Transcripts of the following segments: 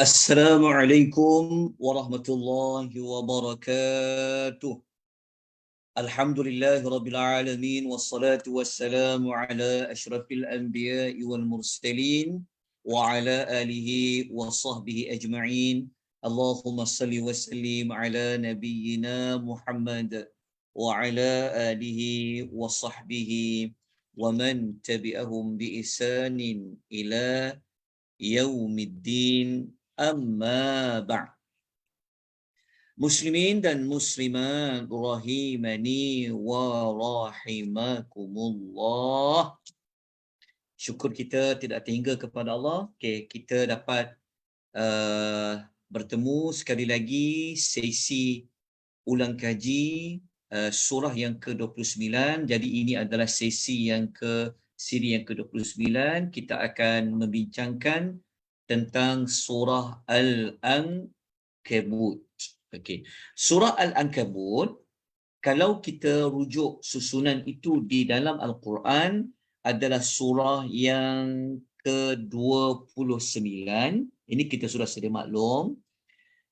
Assalamualaikum warahmatullahi wabarakatuh. Alhamdulillahi rabbil alamin wassalatu wassalamu ala asyrafil anbiya'i wal mursalin wa ala alihi wa sahbihi ajma'in. Allahumma salli wa sallim ala nabiyyina Muhammad wa ala alihi wa sahbihi wa man tabi'ahum bi ihsanin ila yaumiddin. Amma ba'd. Muslimin dan muslimat rahimani wa rahimakumullah. Syukur kita tidak terhingga kepada Allah. Okay, kita dapat bertemu sekali lagi sesi ulang kaji surah yang ke-29. Jadi ini adalah sesi yang siri yang ke-29. Kita akan membincangkan tentang surah Al-Ankabut. Okey. Surah Al-Ankabut, kalau kita rujuk susunan itu di dalam Al-Quran, adalah surah yang ke-29. Ini kita sudah sedia maklum.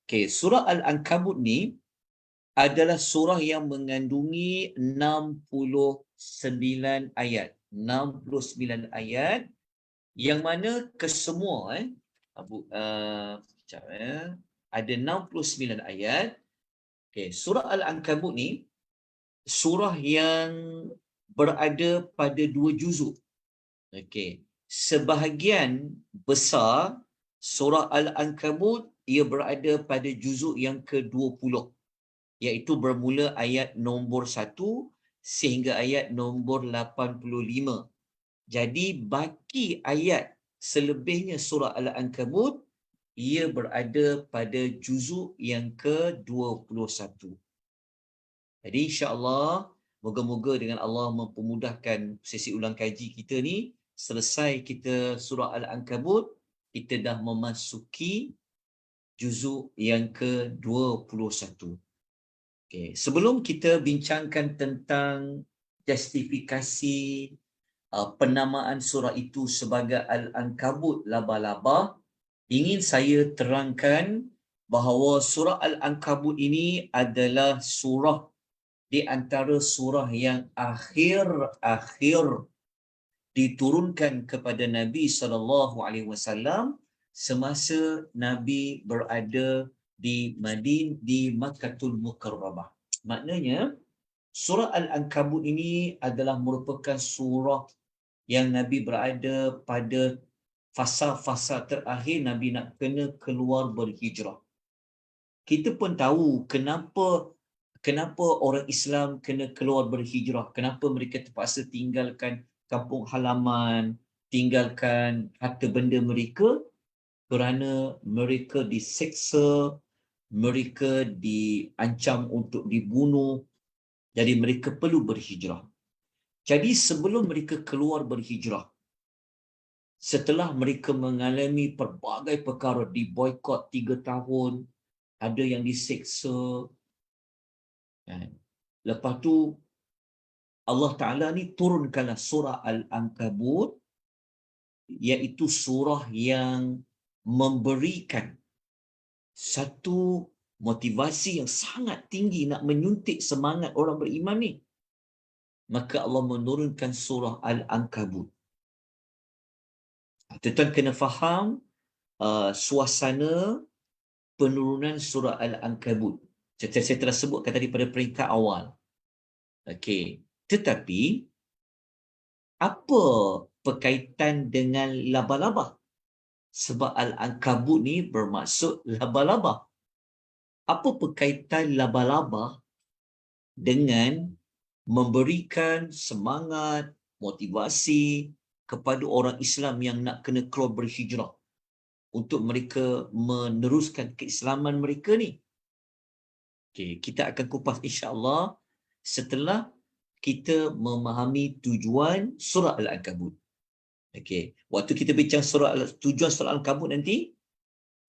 Okey, surah Al-Ankabut ni adalah surah yang mengandungi 69 ayat. 69 ayat yang mana kesemua ada 69 ayat. Okay, surah Al-Ankabut ni surah yang berada pada 2 juzuk. Okay, sebahagian besar surah Al-Ankabut ia berada pada juzuk yang ke-20, iaitu bermula ayat nombor 1 sehingga ayat nombor 85. Jadi baki ayat selebihnya surah Al-Ankabut ia berada pada juzuk yang ke-21. Jadi insya-Allah moga-moga dengan Allah mempermudahkan sesi ulang kaji kita ni, selesai kita surah Al-Ankabut, kita dah memasuki juzuk yang ke-21. Okay. Sebelum kita bincangkan tentang justifikasi penamaan surah itu sebagai Al-Ankabut, laba-laba, ingin saya terangkan bahawa surah Al-Ankabut ini adalah surah di antara surah yang akhir diturunkan kepada Nabi SAW semasa Nabi berada di Makkahul Mukarramah. Maknanya surah Al-Ankabut ini adalah merupakan surah yang Nabi berada pada fasa-fasa terakhir Nabi nak kena keluar berhijrah. Kita pun tahu kenapa orang Islam kena keluar berhijrah, kenapa mereka terpaksa tinggalkan kampung halaman, tinggalkan harta benda mereka, kerana mereka diseksa, mereka diancam untuk dibunuh, jadi mereka perlu berhijrah. Jadi sebelum mereka keluar berhijrah, setelah mereka mengalami pelbagai perkara, diboikot 3 tahun, ada yang diseksa, lepas tu Allah Ta'ala ni turunkanlah surah Al-Ankabut, iaitu surah yang memberikan satu motivasi yang sangat tinggi nak menyuntik semangat orang beriman ni. Maka Allah menurunkan surah Al-Ankabut. Tuan-tuan kena faham suasana penurunan surah Al-Ankabut. Saya telah sebutkan tadi pada peringkat awal. Okey, tetapi apa berkaitan dengan laba-laba? Sebab Al-Ankabut ni bermaksud laba-laba. Apa berkaitan laba-laba dengan memberikan semangat, motivasi kepada orang Islam yang nak kena keluar berhijrah untuk mereka meneruskan keislaman mereka ni? Okay, kita akan kupas insya-Allah setelah kita memahami tujuan surah Al-Ankabut. Okey, waktu kita bincang tujuan surah Al-Ankabut nanti,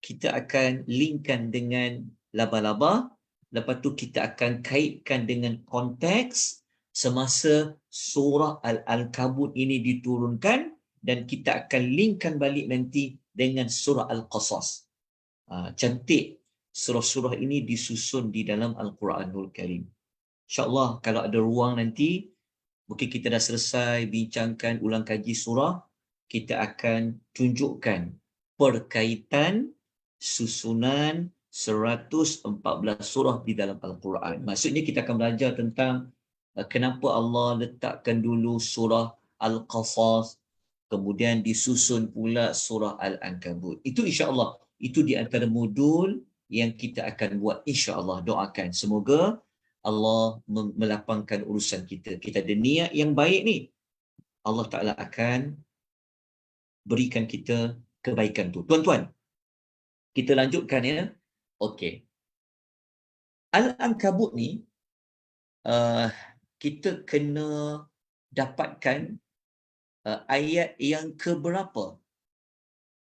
kita akan linkkan dengan laba-laba, lepas tu kita akan kaitkan dengan konteks semasa surah Al-Ankabut ini diturunkan, dan kita akan linkkan balik nanti dengan surah Al-Qasas. cantik surah-surah ini disusun di dalam Al-Quranul Karim. InsyaAllah kalau ada ruang nanti, mungkin kita dah selesai bincangkan ulang kaji surah, kita akan tunjukkan perkaitan susunan 114 surah di dalam Al-Quran. Maksudnya kita akan belajar tentang kenapa Allah letakkan dulu surah Al-Qasas, kemudian disusun pula surah Al-Ankabut. Itu insya-Allah, itu di antara modul yang kita akan buat insya-Allah. Doakan semoga Allah melapangkan urusan kita. Kita ada niat yang baik ni, Allah Ta'ala akan berikan kita kebaikan tu. Tuan-tuan, kita lanjutkan ya. Okey. Al-Ankabut ni, kita kena dapatkan ayat yang keberapa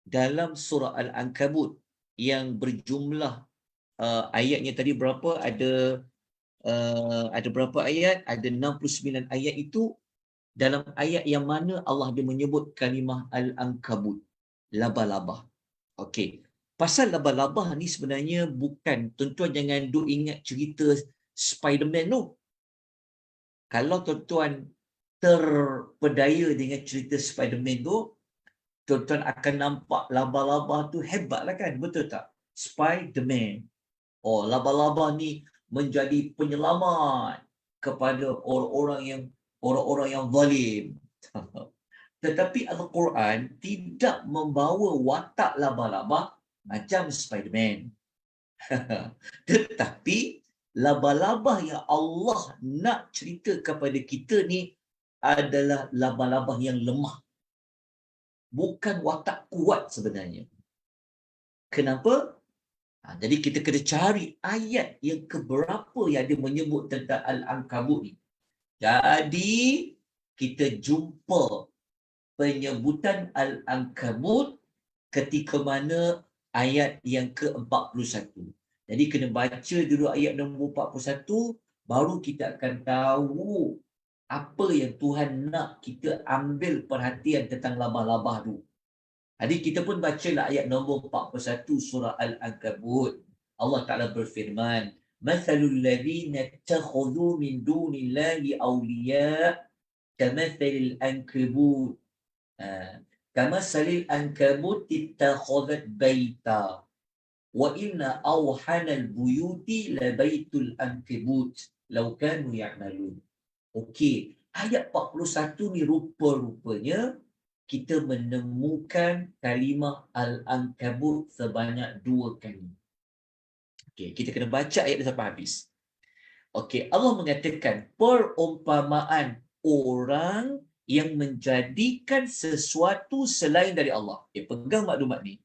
dalam surah Al-Ankabut yang berjumlah ayatnya tadi berapa? Ada berapa ayat? Ada 69 ayat. Itu dalam ayat yang mana Allah dia menyebut kalimah Al-Ankabut, laba-laba. Okey. Pasal laba-laba ni sebenarnya bukan, tuan-tuan jangan duk ingat cerita Spiderman tu. Kalau tuan-tuan terpedaya dengan cerita Spiderman tu, tuan-tuan akan nampak laba-laba tu hebatlah kan, betul tak? Spiderman. Oh, laba-laba ni menjadi penyelamat kepada orang-orang yang zalim. Tetapi Al-Quran tidak membawa watak laba-laba macam Spiderman. Tetapi laba-laba yang Allah nak cerita kepada kita ni adalah laba-laba yang lemah. Bukan watak kuat sebenarnya. Kenapa? Jadi kita kena cari ayat yang keberapa yang dia menyebut tentang Al-Ankabut ni. Jadi kita jumpa penyebutan Al-Ankabut ketika mana ayat yang ke-41. Jadi kena baca dulu ayat nombor 41, baru kita akan tahu apa yang Tuhan nak kita ambil perhatian tentang labah-labah tu. Jadi kita pun bacalah ayat nombor 41 surah Al-Ankabut. Allah Ta'ala berfirman, "Mathalul ladzina ittakhadhu min dunillahi awliya kamathalil ankabut." Kamathalil ankabut ittakhadhat baita wa inna awhanal buyuti labaitul ankabut law kanu ya'malun. Okey, ayat 41 ni rupa-rupanya kita menemukan kalimah Al-Ankabut sebanyak 2 kali. Okey, kita kena baca ayat ni sampai habis. Okey, Allah mengatakan perumpamaan orang yang menjadikan sesuatu selain dari Allah. Pegang maklumat ni.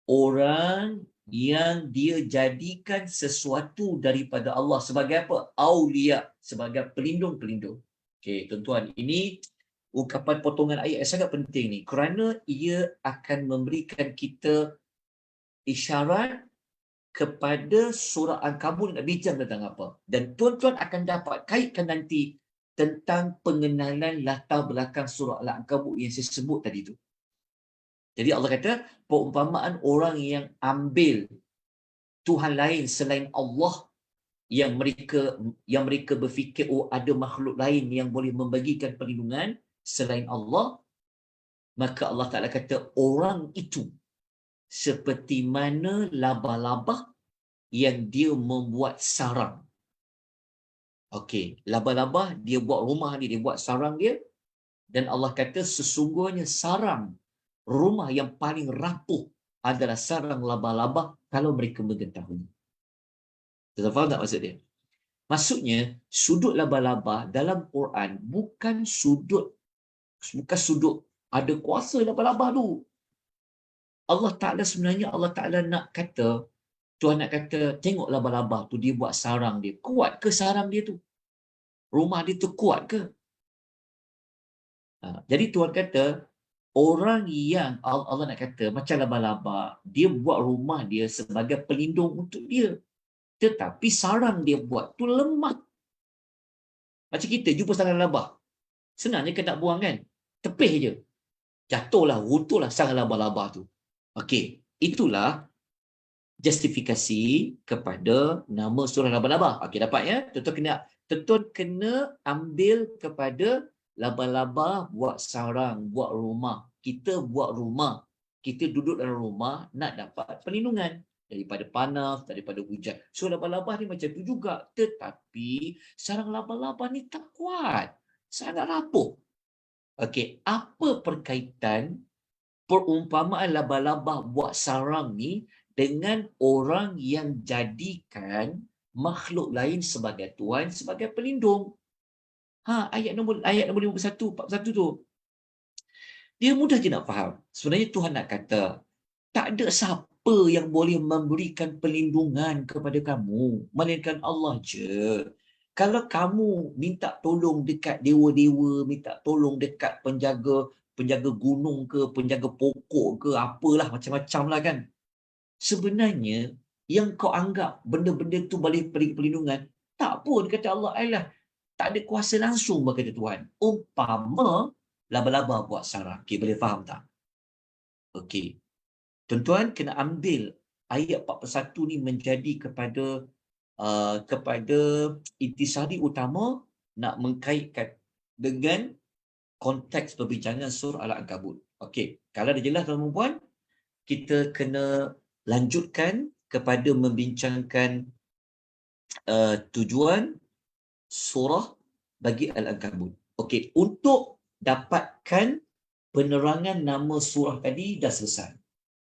Orang yang dia jadikan sesuatu daripada Allah sebagai apa? Aulia, sebagai pelindung-pelindung. Okey, tuan-tuan, ini ungkapan potongan ayat yang sangat penting ni kerana ia akan memberikan kita isyarat kepada surah Al-Ankabut nak bincang tentang apa. Dan tuan-tuan akan dapat kaitkan nanti tentang pengenalan latar belakang surah Al-Ankabut yang saya sebut tadi tu. Jadi Allah kata perumpamaan orang yang ambil Tuhan lain selain Allah, yang mereka berfikir ada makhluk lain yang boleh membagikan perlindungan selain Allah, maka Allah Ta'ala kata orang itu seperti mana laba-laba yang dia membuat sarang. Okey, laba-laba dia buat rumah dia, dia buat sarang dia, dan Allah kata sesungguhnya sarang rumah yang paling rapuh adalah sarang laba-laba kalau mereka mengetahui. Tuan faham tak maksud dia? Maksudnya sudut laba-laba dalam Quran bukan sudut ada kuasa laba-laba tu. Allah Ta'ala sebenarnya Allah Ta'ala nak kata, Tuhan nak kata, tengok laba-laba tu dia buat sarang dia. Kuat ke sarang dia tu? Rumah dia tu kuat ke? Jadi Tuhan kata, orang yang Allah nak kata macam laba-laba, dia buat rumah dia sebagai pelindung untuk dia. Tetapi sarang dia buat tu lemah. Macam kita jumpa sarang laba, senangnya kena buang kan? Tepih je. Jatuhlah, runtuhlah sarang laba-laba tu. Okey, itulah justifikasi kepada nama surah laba-laba. Okey, dapat ya? Tuan kena ambil kepada laba-laba buat sarang, buat rumah. Kita buat rumah. Kita duduk dalam rumah nak dapat perlindungan daripada panas, daripada hujan. So laba-laba ni macam tu juga. Tetapi sarang laba-laba ni tak kuat. Sangat rapuh. Okey, apa perkaitan perumpamaan laba-laba buat sarang ni dengan orang yang jadikan makhluk lain sebagai tuan, sebagai pelindung? Ayat nombor 51, 41 tu. Dia mudah je nak faham. Sebenarnya Tuhan nak kata, tak ada siapa yang boleh memberikan perlindungan kepada kamu, melainkan Allah je. Kalau kamu minta tolong dekat dewa-dewa, minta tolong dekat penjaga gunung ke, penjaga pokok ke, apalah macam-macam lah kan. Sebenarnya, yang kau anggap benda-benda tu boleh beri perlindungan, tak pun, kata Allah, alah, tak ada kuasa langsung, berkata Tuhan. Umpama laba-laba buat sarang. Okay, boleh faham tak? Okey. Tuan-tuan kena ambil ayat 41 ni menjadi kepada intisari utama nak mengkaitkan dengan konteks perbincangan surah Al-Ankabut. Okey, kalau dah jelas tuan-tuan puan, kita kena lanjutkan kepada membincangkan tujuan surah bagi Al-Ankabut. Okey, untuk dapatkan penerangan nama surah tadi dah selesai.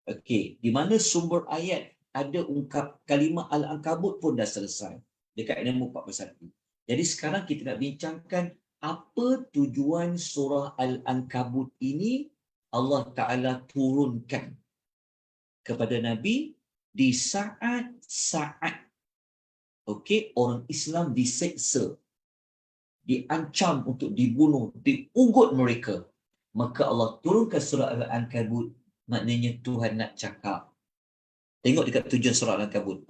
Okey, di mana sumber ayat ada ungkap kalimah Al-Ankabut pun dah selesai dekat nombor 41. Jadi sekarang kita nak bincangkan apa tujuan surah Al-Ankabut ini Allah Ta'ala turunkan kepada Nabi di saat-saat orang Islam diseksa, diancam untuk dibunuh, diugut mereka. Maka Allah turunkan surah Al-Ankabut. Maknanya Tuhan nak cakap. Tengok dekat tujuan surah Al-Ankabut.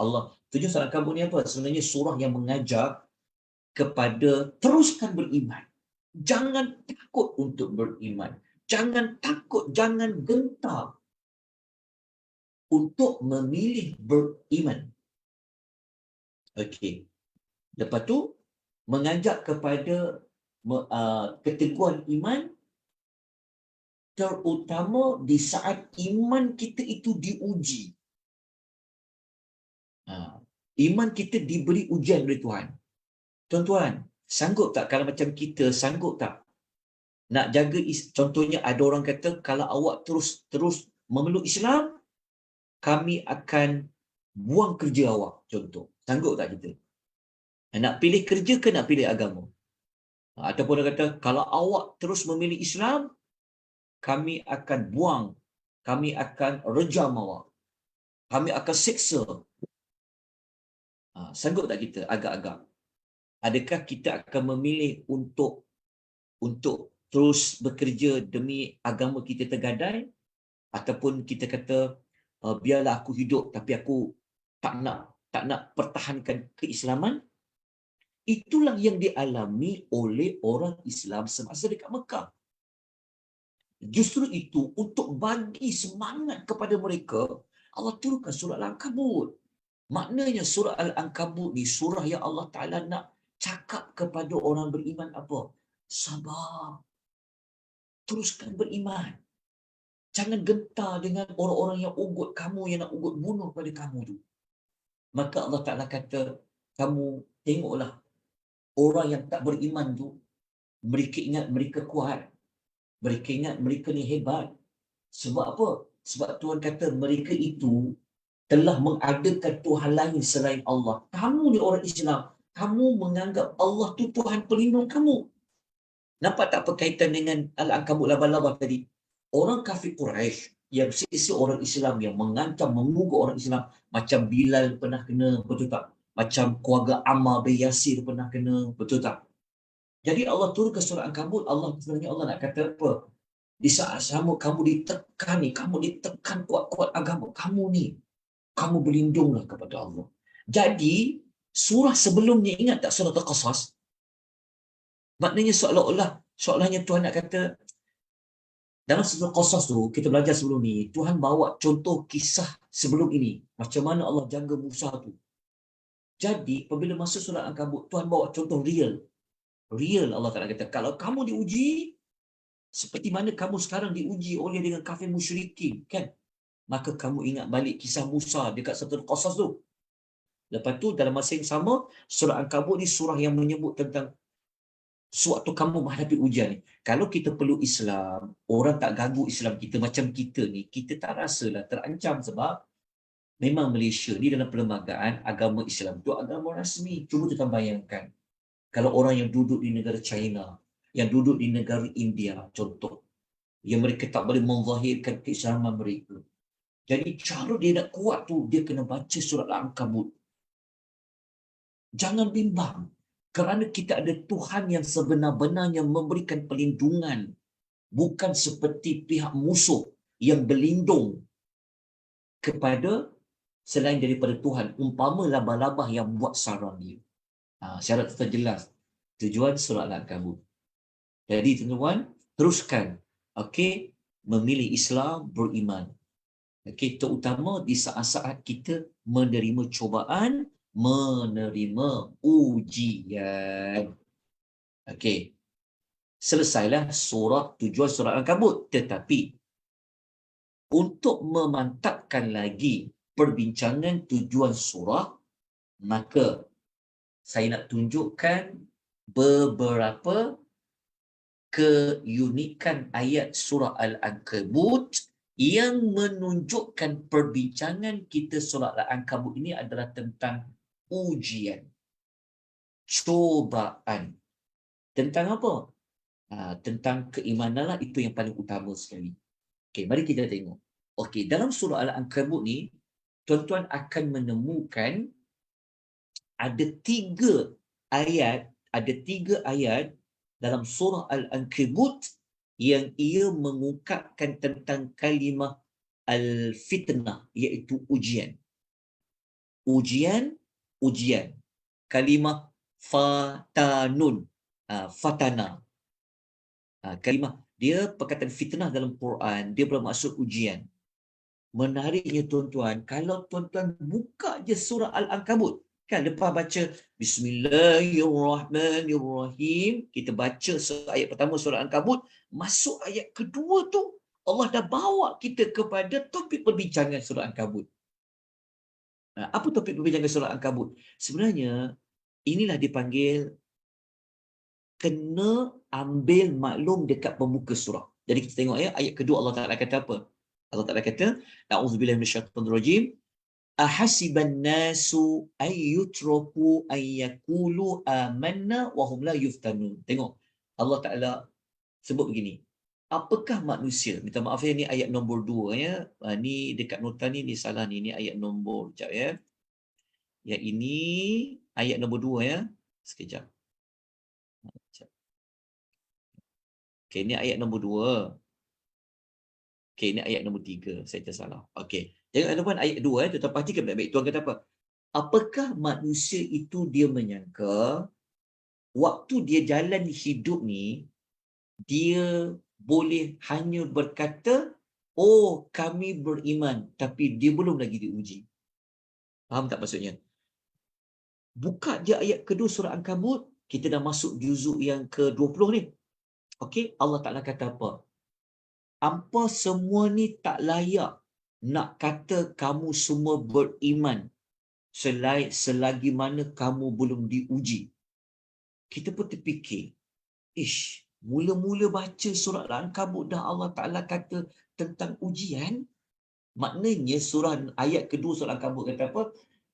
Tujuan surah Al-Ankabut ni apa? Sebenarnya surah yang mengajak kepada teruskan beriman. Jangan takut untuk beriman. Jangan takut, jangan gentar untuk memilih beriman. Okey. Lepas tu, mengajak kepada keteguhan iman, terutama di saat iman kita itu diuji. Iman kita diberi ujian oleh Tuhan. Tuan-tuan, sanggup tak kalau macam kita, sanggup tak nak jaga, contohnya ada orang kata, kalau awak terus memeluk Islam, kami akan buang kerja awak, contoh. Sanggup tak kita? Nak pilih kerja ke nak pilih agama? Ataupun dia kata, kalau awak terus memilih Islam, kami akan buang, kami akan rejam awak, kami akan seksa. Sanggup tak kita agak-agak? Adakah kita akan memilih untuk terus bekerja demi agama kita tergadai, ataupun kita kata biarlah aku hidup tapi aku tak nak pertahankan keislaman? Itulah yang dialami oleh orang Islam semasa dekat Mekah. Justru itu, untuk bagi semangat kepada mereka, Allah turunkan surah Al-Ankabut. Maknanya surah Al-Ankabut ni surah yang Allah Ta'ala nak cakap kepada orang beriman apa? Sabar. Teruskan beriman. Jangan gentar dengan orang-orang yang ugut kamu, yang nak ugut bunuh pada kamu tu. Maka Allah Ta'ala kata, kamu tengoklah orang yang tak beriman tu, mereka ingat mereka kuat. Mereka ingat mereka ni hebat. Sebab apa? Sebab Tuhan kata mereka itu telah mengadakan Tuhan lain selain Allah. Kamu ni orang Islam, kamu menganggap Allah tu Tuhan pelindung kamu. Nampak tak perkaitan dengan Al-Ankabut laba-laba tadi? Orang kafir Quraisy yang siksa orang Islam, yang mengancam, mengugut orang Islam, macam Bilal pernah kena, betul tak? Macam keluarga Ammar bin Yasir pernah kena, betul tak? Jadi Allah turun ke surah Al-Ankabut, sebenarnya Allah nak kata apa? Di saat sama kamu ditekan ni, kamu ditekan kuat-kuat agama kamu ni, kamu berlindunglah kepada Allah. Jadi, surah sebelumnya, ingat tak surah Al-Qasas? Maknanya seolah-olahnya Tuhan nak kata, Dalam surah Qasas tu, kita belajar sebelum ni, Tuhan bawa contoh kisah sebelum ini. Macam mana Allah jaga Musa tu. Jadi, apabila masuk surah Al-Ankabut, Tuhan bawa contoh real. Real Allah Ta'ala kata, kalau kamu diuji, seperti mana kamu sekarang diuji oleh dengan kafir musyrikin, kan? Maka kamu ingat balik kisah Musa dekat surah Qasas tu. Lepas tu, dalam masa yang sama, surah Al-Ankabut ni surah yang menyebut tentang sewaktu kamu menghadapi ujian ni. Kalau kita perlu Islam, orang tak ganggu Islam kita macam kita ni, kita tak rasalah terancam sebab memang Malaysia ni dalam perlembagaan agama Islam tu agama rasmi. Cuba kita bayangkan. Kalau orang yang duduk di negara China, yang duduk di negara India, contoh, yang mereka tak boleh menzahirkan keislaman mereka. Jadi cara dia nak kuat tu, dia kena baca surat Al-Ankabut. Jangan bimbang. Kerana kita ada Tuhan yang sebenar-benarnya memberikan perlindungan. Bukan seperti pihak musuh yang berlindung kepada selain daripada Tuhan. Umpama labah-labah yang buat sarang dia. Syarat itu jelas. Tujuan surat Al-Ankabut. Jadi tuan-tuan, teruskan. Okey, memilih Islam, beriman. Okey, terutama di saat-saat kita menerima cubaan, menerima ujian. Okey. Selesailah tujuan surah Al-Ankabut. Tetapi untuk memantapkan lagi perbincangan tujuan surah, maka saya nak tunjukkan beberapa keunikan ayat surah Al-Ankabut yang menunjukkan perbincangan kita surah Al-Ankabut ini adalah tentang ujian, cubaan. Tentang apa? Tentang keimanan lah, itu yang paling utama sekali. Okey, mari kita tengok. Okey, dalam surah Al-Ankabut ni, tuan-tuan akan menemukan ada tiga ayat dalam surah Al-Ankabut yang ia mengungkapkan tentang kalimah al-fitnah, iaitu ujian. Ujian. Kalimah fatanun, fatana. Kalimah dia perkataan fitnah dalam Quran, dia bermaksud ujian. Menariknya tuan-tuan, kalau tuan-tuan buka je surah Al-Ankabut, kan lepas baca Bismillahirrahmanirrahim, kita baca ayat pertama surah Al-Ankabut, masuk ayat kedua tu, Allah dah bawa kita kepada topik perbincangan surah Al-Ankabut. Apa topik perbincangan surah Al-Ankabut? Sebenarnya, inilah dipanggil kena ambil maklum dekat pembuka surah. Jadi kita tengok ayat kedua Allah Ta'ala kata apa? Allah Ta'ala kata, A'udzubillahi minasyaitonirrajim. Ahasiban nasu ayyutraku ayyakulu amanna wa hum la yuftanun. Tengok, Allah Ta'ala sebut begini. Apakah manusia? Minta maaf ya, ni ayat nombor 2 ya. Ni dekat nota ni salah ni. Ni ayat nombor, sekejap ya. Yang ini ayat nombor 2 ya. Sekejap. Okey, ini ayat nombor 2. Okey, ini ayat nombor 3. Saya tersalah. Okey. Jangan tuan ayat 2 tu perhatikan baik-baik. Tuan kata apa? Apakah manusia itu dia menyangka waktu dia jalan hidup ni dia boleh hanya berkata, "Oh, kami beriman," tapi dia belum lagi diuji. Faham tak maksudnya? Buka je ayat kedua surah Al-Ankabut, kita dah masuk juzuk yang ke-20 ni. Okey, Allah Ta'ala kata apa? Hampa semua ni tak layak nak kata kamu semua beriman selagi mana kamu belum diuji. Kita pun terfikir, mula-mula baca surat Al-Ankabut dah Allah Ta'ala kata tentang ujian. Maknanya surah ayat kedua surah Al-Ankabut kata apa?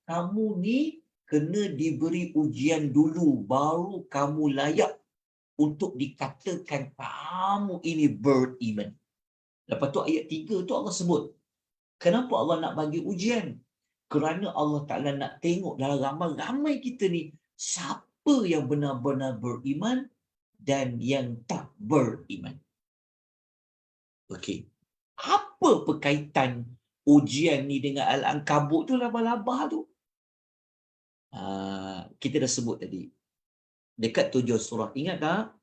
Kamu ni kena diberi ujian dulu, baru kamu layak untuk dikatakan kamu ini beriman. Lepas tu ayat 3 tu Allah sebut, kenapa Allah nak bagi ujian? Kerana Allah Ta'ala nak tengok dalam ramai-ramai kita ni, siapa yang benar-benar beriman dan yang tak beriman. Okey. Apa berkaitan ujian ni dengan Al-Ankabut tu, labah-labah tu? Kita dah sebut tadi. Dekat tujuan surah. Ingat tak?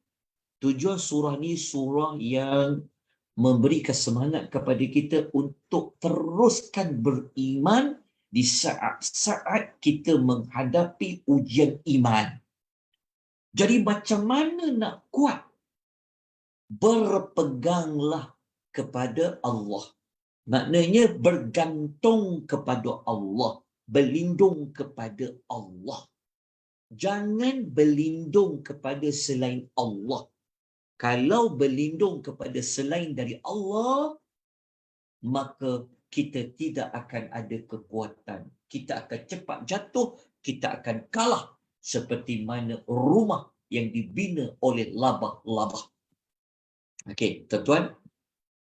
Tujuan surah ni surah yang memberikan semangat kepada kita untuk teruskan beriman di saat-saat kita menghadapi ujian iman. Jadi macam mana nak kuat? Berpeganglah kepada Allah. Maknanya bergantung kepada Allah. Berlindung kepada Allah. Jangan berlindung kepada selain Allah. Kalau berlindung kepada selain dari Allah, maka kita tidak akan ada kekuatan. Kita akan cepat jatuh, kita akan kalah seperti mana rumah yang dibina oleh labah-labah. Okey, tuan-tuan,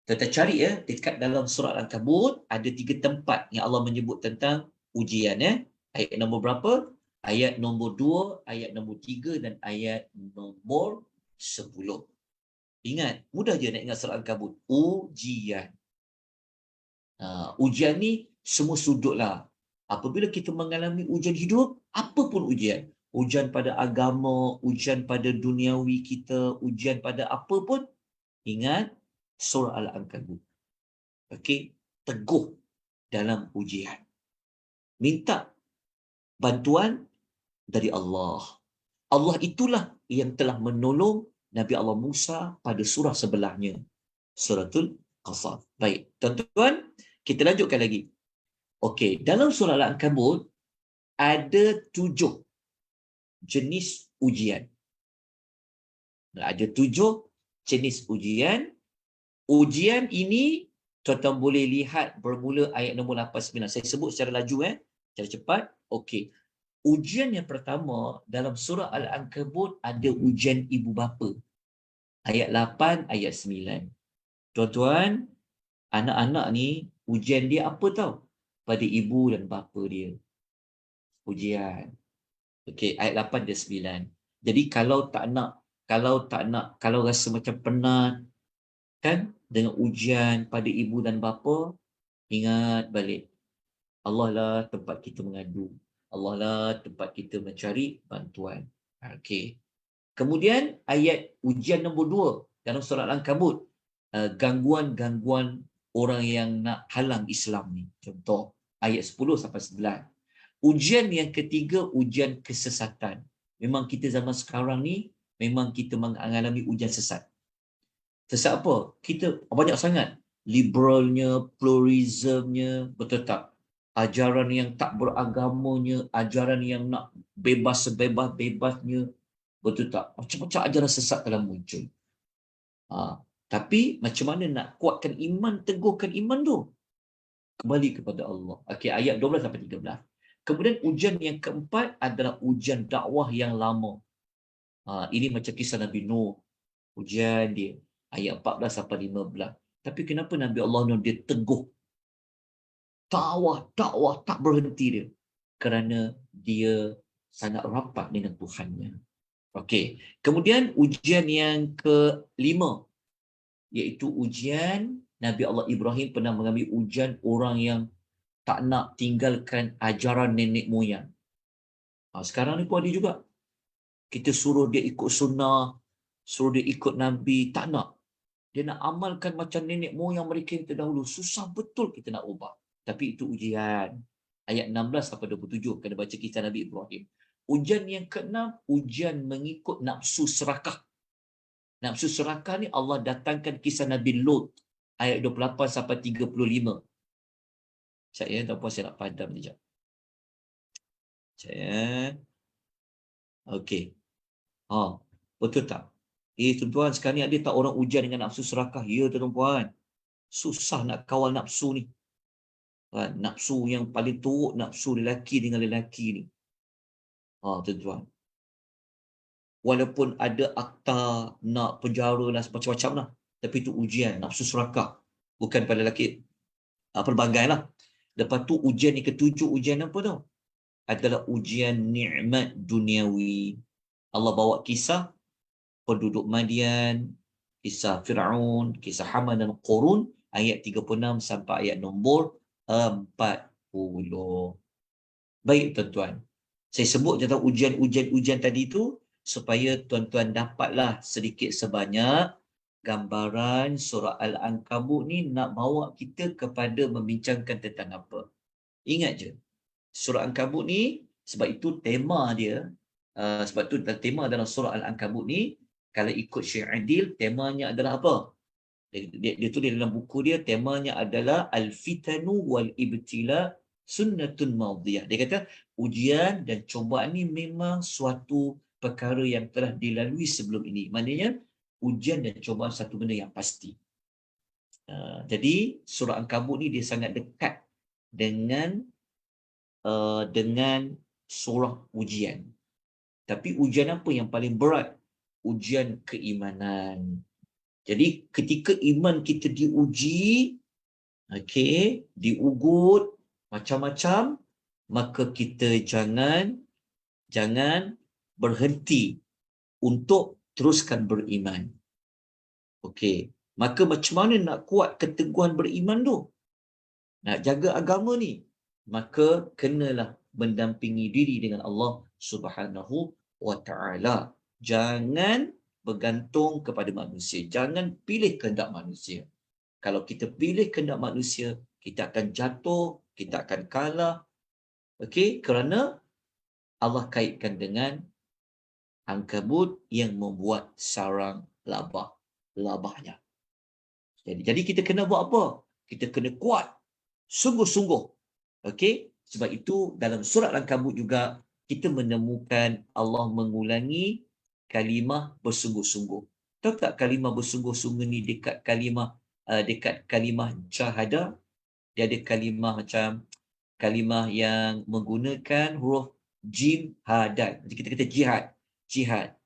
kita cari ya, dekat dalam surah Al-Ankabut ada 3 tempat yang Allah menyebut tentang ujian ya. Ayat nombor berapa? Ayat nombor 2, ayat nombor 3 dan ayat nombor 10. Ingat, mudah je nak ingat surah Al-Ankabut. Ujian. Ujian ni semua sudut lah. Apabila kita mengalami ujian hidup, apa pun ujian. Ujian pada agama, ujian pada duniawi kita, ujian pada apa pun, ingat surah Al-Ankabut. Okey, teguh dalam ujian. Minta bantuan dari Allah. Allah itulah yang telah menolong Nabi Allah Musa pada surah sebelahnya. Suratul Qasas. Baik, tuan-tuan, kita lanjutkan lagi. Okey, dalam surah Al-Ankabut ada 7 jenis ujian. Ada 7 jenis ujian. Ujian ini tuan-tuan boleh lihat bermula ayat nombor 89. Saya sebut secara laju secara cepat. Okey. Ujian yang pertama dalam surah Al-Ankabut ada ujian ibu bapa. Ayat 8, ayat 9. Tuan-tuan, anak-anak ni ujian dia apa tahu? Pada ibu dan bapa dia. Ujian. Okey, ayat 8 dan 9. Jadi kalau rasa macam penat kan dengan ujian pada ibu dan bapa, ingat balik. Allah lah tempat kita mengadu. Allah lah tempat kita mencari bantuan. Okey. Kemudian ayat ujian nombor 2 dalam surah Al-Ankabut, gangguan-gangguan orang yang nak halang Islam ni. Contoh ayat 10 sampai 11. Ujian yang ketiga, ujian kesesatan. Memang kita zaman sekarang ni memang kita mengalami ujian sesat. Sesat apa? Kita banyak sangat liberalnya, pluralismnya, betul tak? Ajaran yang tak beragamanya, ajaran yang nak bebas sebebas-bebasnya, betul tak? Macam-macam ajaran sesat telah muncul. Tapi macam mana nak kuatkan iman, teguhkan iman tu? Kembali kepada Allah. Okey, ayat 12 sampai 13. Kemudian ujian yang keempat adalah ujian dakwah yang lama. Ini macam kisah Nabi Nuh. Ujian dia ayat 14 sampai 15. Tapi kenapa Nabi Allah Nuh dia teguh? Dakwah tak berhenti dia. Kerana dia sangat rapat dengan Tuhannya. Okey. Kemudian ujian yang kelima, iaitu ujian Nabi Allah Ibrahim pernah mengambil ujian orang yang tak nak tinggalkan ajaran nenek moyang. Sekarang ni pun ada juga. Kita suruh dia ikut sunnah, suruh dia ikut Nabi, tak nak. Dia nak amalkan macam nenek moyang mereka yang terdahulu. Susah betul kita nak ubah. Tapi itu ujian. Ayat 16 sampai 27, kena baca kisah Nabi Ibrahim. Ujian yang keenam, ujian mengikut nafsu serakah. Nafsu serakah ni Allah datangkan kisah Nabi Lut. Ayat 28 sampai 35. Saya tak puas, saya nak padam sekejap. Okey. Betul tak? Tuan-tuan, sekarang ni ada tak orang ujian dengan nafsu serakah? Ya, tuan-tuan. Susah nak kawal nafsu ni. Nafsu yang paling teruk, nafsu lelaki dengan lelaki ni. Tuan-tuan. Walaupun ada akta nak penjara dan macam-macam lah. Tapi itu ujian, nafsu serakah. Bukan pada lelaki. Pelbagai lah. Lepas tu ujian yang ketujuh, ujian apa tau? Adalah ujian nikmat duniawi. Allah bawa kisah penduduk Madian, kisah Fir'aun, kisah Haman dan Qurun, ayat 36 sampai ayat nombor 40. Baik tuan-tuan, saya sebut tentang ujian-ujian tadi tu supaya tuan-tuan dapatlah sedikit sebanyak gambaran surah Al-Ankabut ni nak bawa kita kepada membincangkan tentang apa. Ingat je, surah Al-Ankabut ni, sebab itu tema dia, sebab itu tema dalam surah Al-Ankabut ni, kalau ikut Syekh Adil, temanya adalah apa? Dia tulis dalam buku dia, temanya adalah Al-Fitanu wal-Ibtila Sunnatun Madiyah. Dia kata, ujian dan cobaan ni memang suatu perkara yang telah dilalui sebelum ini. Maknanya, ujian dan cobaan satu benda yang pasti. Jadi, surah Al-Ankabut ni dia sangat dekat dengan surah ujian. Tapi ujian apa yang paling berat? Ujian keimanan. Jadi ketika iman kita diuji, diugut macam-macam, maka kita jangan berhenti untuk teruskan beriman. Maka macam mana nak kuat keteguhan beriman tu? Nak jaga agama ni, maka kenalah mendampingi diri dengan Allah Subhanahu wa Ta'ala. Jangan bergantung kepada manusia. Jangan pilih kehendak manusia. Kalau kita pilih kehendak manusia, kita akan jatuh, kita akan kalah. Kerana Allah kaitkan dengan Ankabut yang membuat sarang labahnya. Jadi kita kena buat apa? Kita kena kuat, sungguh-sungguh. Sebab itu dalam surat Al-Ankabut juga kita menemukan Allah mengulangi kalimah bersungguh-sungguh. Tahu tak kalimah bersungguh-sungguh ni dekat kalimah jahada? Dia ada kalimah macam kalimah yang menggunakan huruf jim hadat. Jadi kita kata jihad,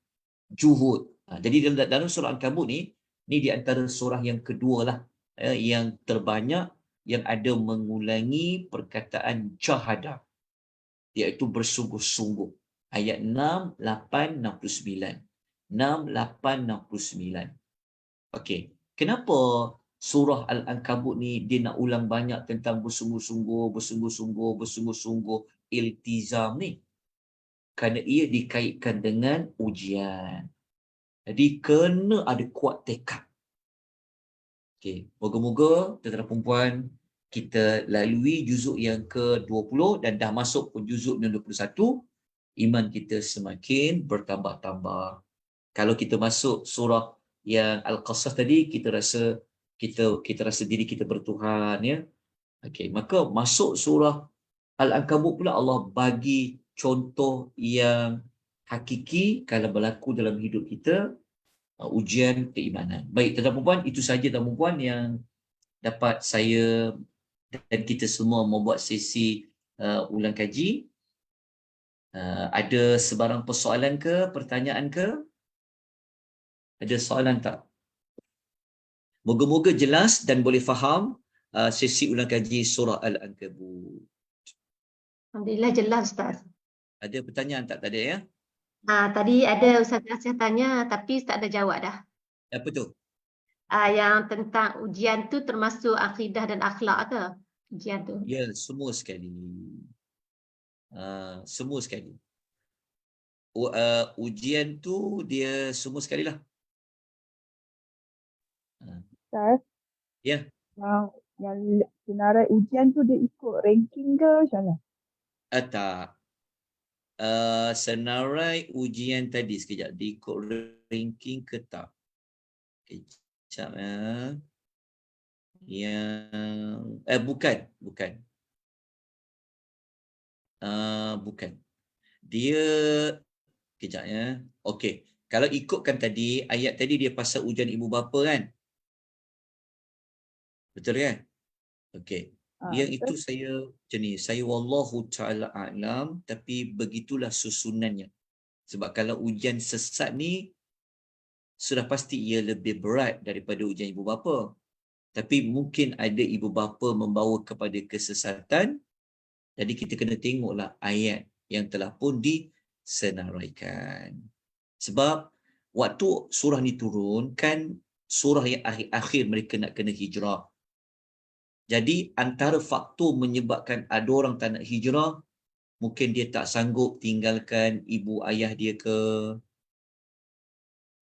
juhud. Jadi dalam surah Al-Ankabut ni di antara surah yang kedua lah, yang terbanyak yang ada mengulangi perkataan jahada, iaitu bersungguh-sungguh. Ayat 6, 8, 69. 6, 8, 69. Kenapa surah Al-Ankabut ni dia nak ulang banyak tentang bersungguh-sungguh, iltizam ni? Kerana ia dikaitkan dengan ujian. Jadi kena ada kuat tekad. Moga-moga tuan-tuan dan puan kita lalui juzuk yang ke-20 dan dah masuk pun juzuk yang 21, iman kita semakin bertambah-tambah. Kalau kita masuk surah yang Al-Qasas tadi, kita rasa diri kita bertuhan, ya. Maka masuk surah Al-Ankabut pula Allah bagi contoh yang hakiki kalau berlaku dalam hidup kita, ujian keimanan. Baik, tuan-tuan dan puan, itu saja tuan-tuan dan puan yang dapat saya dan kita semua membuat sesi ulang kaji. Ada sebarang persoalan ke, pertanyaan ke? Ada soalan tak? Moga-moga jelas dan boleh faham sesi ulang kaji surah Al-Ankabut. Alhamdulillah jelas, Ustaz. Ada pertanyaan tak tadi, ya? Tadi ada Ustaz Asyaf tanya tapi Ustaz dah jawab dah. Apa tu? Yang tentang ujian tu termasuk akidah dan akhlak ke? Ujian tu. Ya, semua sekali. Semua sekali. Ujian tu dia semua sekali lah. Ustaz? Ya. Yang senarai ujian tu dia ikut ranking ke macam mana? Tak. Senarai ujian tadi sekejap. Dia ikut ranking ke tak? Sekejap, ya. Yang bukan. Bukan. Dia kejap, ya. Okey. Kalau ikutkan tadi, ayat tadi dia pasal ujian ibu bapa kan? Betul kan? Okey. Yang betul. itu saya wallahu ta'ala a'lam, tapi begitulah susunannya. Sebab kalau ujian sesat ni sudah pasti ia lebih berat daripada ujian ibu bapa. Tapi mungkin ada ibu bapa membawa kepada kesesatan. Jadi kita kena tengoklah ayat yang telah pun disenaraikan. Sebab waktu surah ni turun kan surah yang akhir-akhir mereka nak kena hijrah. Jadi antara faktor menyebabkan ada orang tak nak hijrah, mungkin dia tak sanggup tinggalkan ibu ayah dia ke,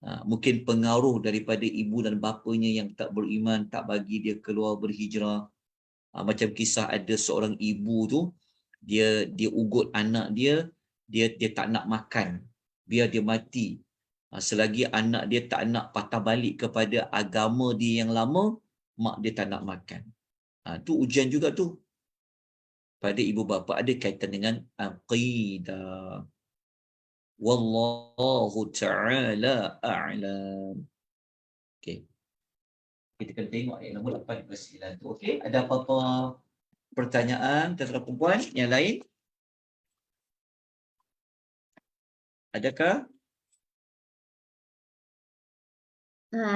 Mungkin pengaruh daripada ibu dan bapanya yang tak beriman, tak bagi dia keluar berhijrah. Macam kisah ada seorang ibu tu, dia ugut anak dia tak nak makan, biar dia mati. Selagi anak dia tak nak patah balik kepada agama dia yang lama, mak dia tak nak makan. Tu ujian juga tu. Pada ibu bapa ada kaitan dengan aqidah. Wallahu ta'ala a'lam. Okey. Kita akan tengok ayat nombor 8 ke 9 tu. Okey, ada apa-apa pertanyaan tentang perempuan yang lain? Adakah?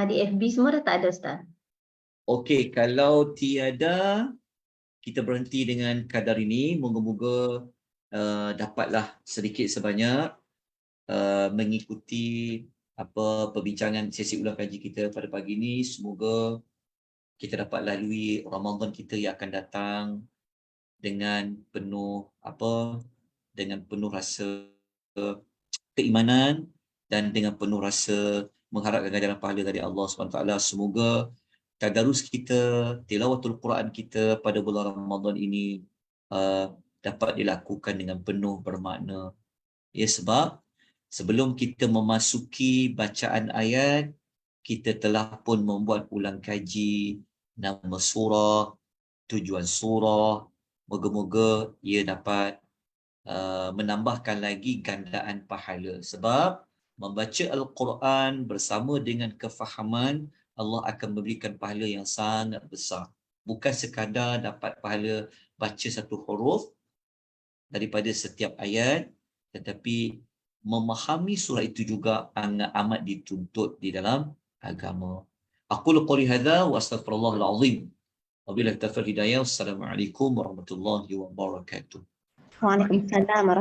Di FB semua dah tak ada Ustaz. Okey, kalau tiada, kita berhenti dengan kadar ini. Moga-moga dapatlah sedikit sebanyak mengikuti perbincangan sesi ulang kaji kita pada pagi ini. Semoga kita dapat lalui Ramadan kita yang akan datang dengan penuh rasa keimanan dan dengan penuh rasa mengharapkan ganjaran pahala dari Allah SWT. Semoga tadarus kita, tilawatul Quran kita pada bulan Ramadan ini dapat dilakukan dengan penuh bermakna. Ya, sebab sebelum kita memasuki bacaan ayat, kita telah pun membuat ulang kaji nama surah, tujuan surah. Moga-moga ia dapat menambahkan lagi gandaan pahala. Sebab membaca Al-Quran bersama dengan kefahaman, Allah akan memberikan pahala yang sangat besar. Bukan sekadar dapat pahala baca satu huruf daripada setiap ayat, tetapi memahami surah itu juga amat dituntut di dalam agama. Aqulu qouli hadza wa astaghfirullahal azim. Wabillahi taufiq hidayah. Wassalamualaikum warahmatullahi wabarakatuh. Waalaikumsalam.